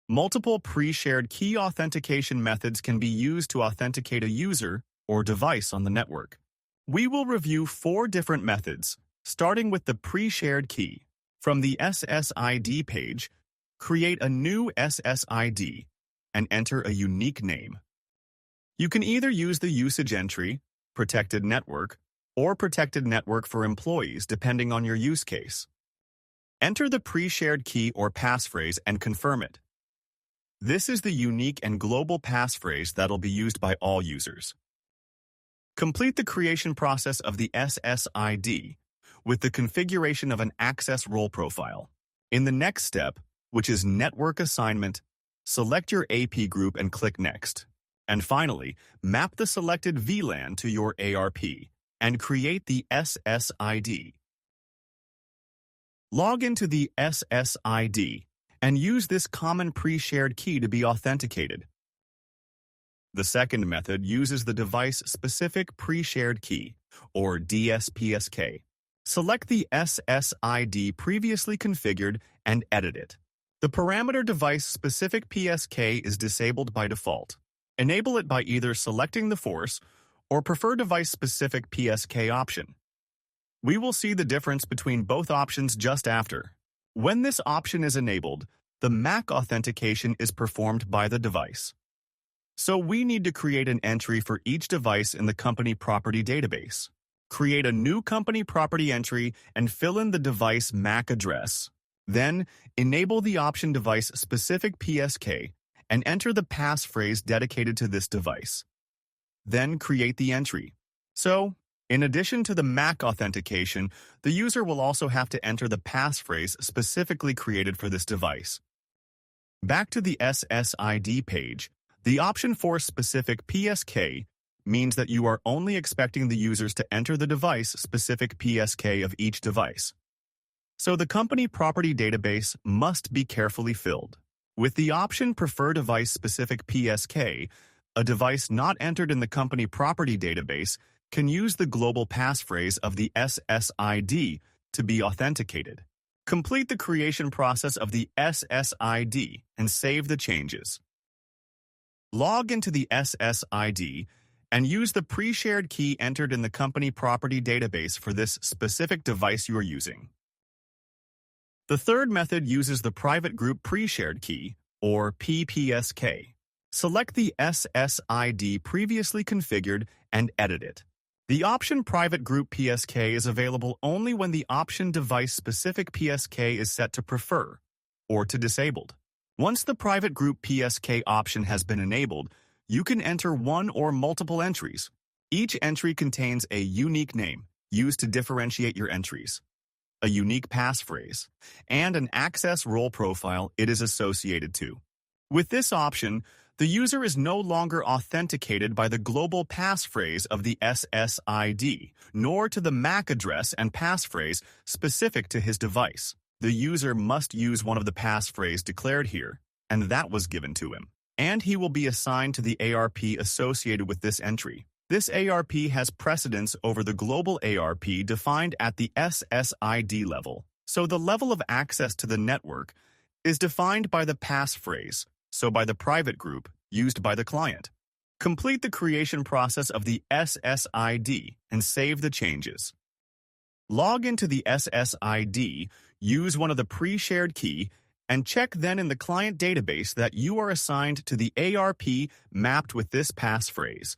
Multiple pre-shared key authentication methods can be used to authenticate a user or device on the network. We will review 4 different methods, starting with the pre-shared key. From the SSID page, create a new SSID and enter a unique name. You can either use the usage entry, protected network, or protected network for employees depending on your use case. Enter the pre-shared key or passphrase and confirm it. This is the unique and global passphrase that'll be used by all users. Complete the creation process of the SSID with the configuration of an access role profile. In the next step, which is network assignment, select your AP group and click Next. And finally, map the selected VLAN to your ARP and create the SSID. Log into the SSID and use this common pre-shared key to be authenticated. The second method uses the device-specific pre-shared key, or DSPSK. Select the SSID previously configured and edit it. The parameter device-specific PSK is disabled by default. Enable it by either selecting the force or prefer device-specific PSK option. We will see the difference between both options just after. When this option is enabled, the MAC authentication is performed by the device. So we need to create an entry for each device in the company property database. Create a new company property entry and fill in the device MAC address. Then, enable the option device-specific PSK and enter the passphrase dedicated to this device. Then create the entry. So, in addition to the MAC authentication, the user will also have to enter the passphrase specifically created for this device. Back to the SSID page, the option for specific PSK means that you are only expecting the users to enter the device-specific PSK of each device. So the company property database must be carefully filled. With the option Prefer Device-Specific PSK, a device not entered in the company property database can use the global passphrase of the SSID to be authenticated. Complete the creation process of the SSID and save the changes. Log into the SSID and use the pre-shared key entered in the company property database for this specific device you are using. The third method uses the private group pre-shared key, or PPSK. Select the SSID previously configured and edit it. The option Private Group PSK is available only when the option Device-Specific PSK is set to Prefer or to Disabled. Once the Private Group PSK option has been enabled, you can enter one or multiple entries. Each entry contains a unique name used to differentiate your entries, a unique passphrase, and an access role profile it is associated to. With this option, the user is no longer authenticated by the global passphrase of the SSID, nor to the MAC address and passphrase specific to his device. The user must use one of the passphrase declared here, and that was given to him. And he will be assigned to the ARP associated with this entry. This ARP has precedence over the global ARP defined at the SSID level. So the level of access to the network is defined by the passphrase, so by the private group used by the client. Complete the creation process of the SSID and save the changes. Log into the SSID, use one of the pre-shared key, and check then in the client database that you are assigned to the ARP mapped with this passphrase.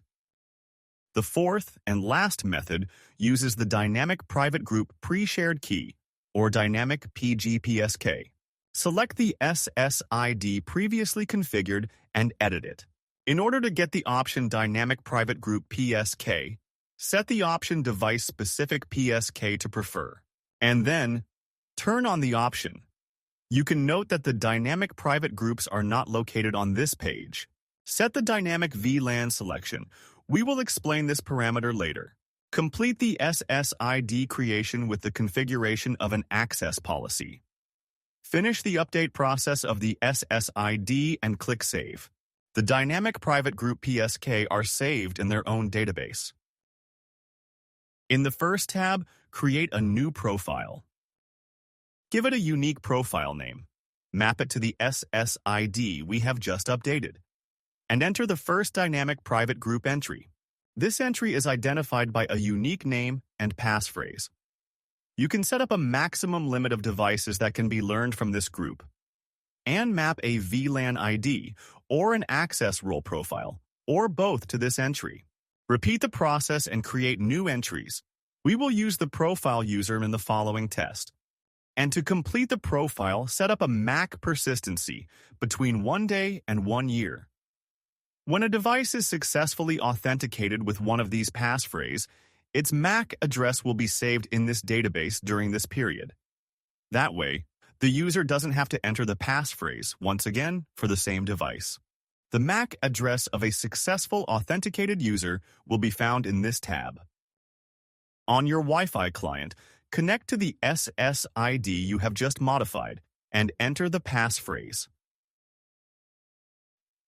The fourth and last method uses the dynamic private group pre-shared key, or dynamic PGPSK. Select the SSID previously configured and edit it. In order to get the option Dynamic Private Group PSK, set the option Device-Specific PSK to Prefer, and then turn on the option. You can note that the dynamic private groups are not located on this page. Set the dynamic VLAN selection. We will explain this parameter later. Complete the SSID creation with the configuration of an access policy. Finish the update process of the SSID and click Save. The dynamic private group PSK are saved in their own database. In the first tab, create a new profile. Give it a unique profile name. Map it to the SSID we have just updated, and enter the first dynamic private group entry. This entry is identified by a unique name and passphrase. You can set up a maximum limit of devices that can be learned from this group, and map a WLAN ID or an access role profile, or both to this entry. Repeat the process and create new entries. We will use the profile user in the following test. And to complete the profile, set up a MAC persistency between 1 day and 1 year. When a device is successfully authenticated with one of these passphrases, its MAC address will be saved in this database during this period. That way, the user doesn't have to enter the passphrase once again for the same device. The MAC address of a successful authenticated user will be found in this tab. On your Wi-Fi client, connect to the SSID you have just modified and enter the passphrase.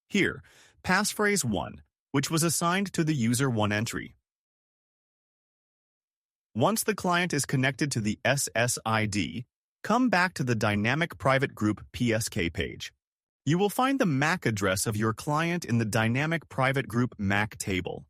Here, passphrase 1, which was assigned to the user 1 entry. Once the client is connected to the SSID, come back to the Dynamic Private Group PSK page. You will find the MAC address of your client in the Dynamic Private Group MAC table,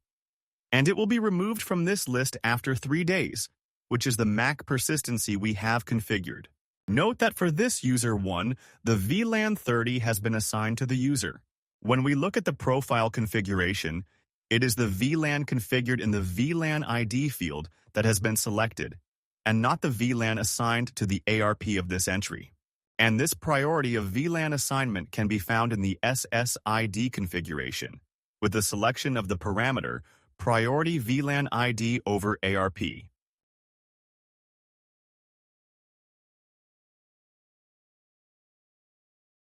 and it will be removed from this list after 3 days, which is the MAC persistency we have configured. Note that for this user 1, the WLAN 30 has been assigned to the user. When we look at the profile configuration, it is the WLAN configured in the WLAN ID field that has been selected, and not the WLAN assigned to the ARP of this entry. And this priority of WLAN assignment can be found in the SSID configuration, with the selection of the parameter Priority WLAN ID over ARP.